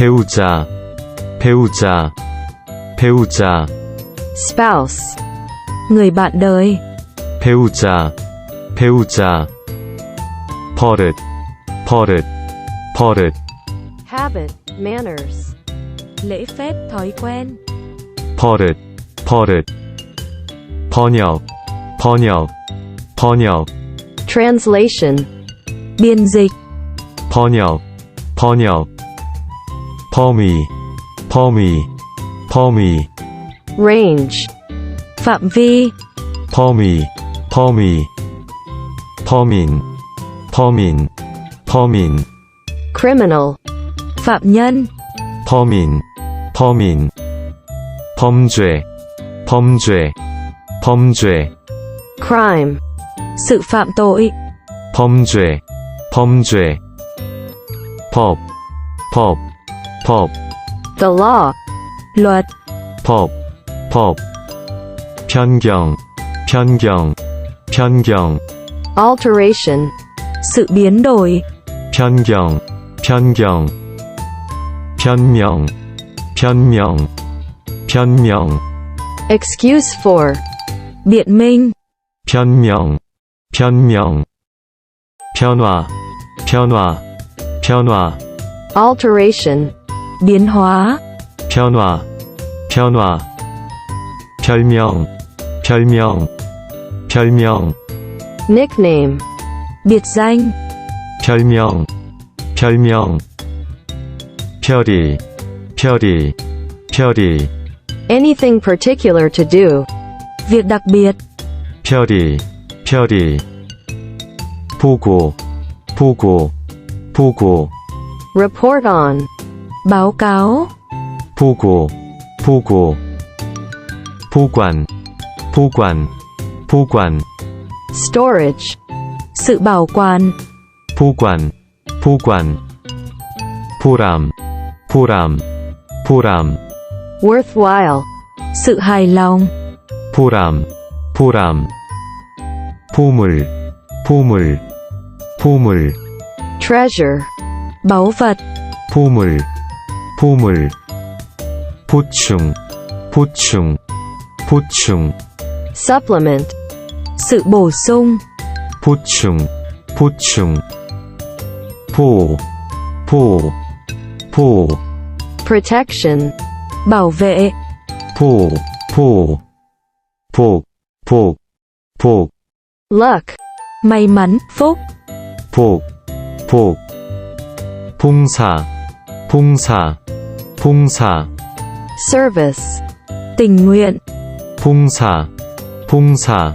배우자, 배우자, 배우자. spouse, người bạn đời. 배우자, 배우자. 버릇, 버릇, 버릇. habit, manners, lễ phép, thói quen. 버릇, 버릇. 번역, 번역, 번역. translation, biên dịch. 번역, 번역. 범위, 범위, 범위. range, phạm vi. 범위, 범위. 범인, 범인, 범인. criminal, phạm nhân. 범인, 범인. 범죄, 범죄, 범죄. crime, sự phạm tội. 범죄, 범죄. 법, 법, 법. the law, luật. 법, 법. 변경, 변경, 변경. alteration, sự biến đổi. 변경, 변경. 변명, 변명, 변명. excuse for, biện minh. 변명, 변명. 변화, 변화, 변화. alteration, biến hóa. 변화, 변화. 별명, 별명, 별명. nickname, biệt danh. 별명, 별명. 별이, 별이, 별이. anything particular to do, việc đặc biệt. 별이, 별이. 보고, 보고, 보고. report on, báo cáo. 보고, 보고. 보관, 보관, 보관. storage, sự bảo quản. 보관, 보관. 보람, 보람, 보람. worthwhile, sự hài lòng. 보람, 보람. 보물, 보물, 보물. treasure, báu vật. 보물, 보물. 보충, 보충, 보충. supplement, sự bổ sung. 보충, 보충. 보, 보, 보. protection, bảo vệ. 보, 보. 복, 복, 복. luck, may mắn, phúc. 복, 복. 봉사, 봉사, 봉사. service, tình nguyện. 봉사, 봉사.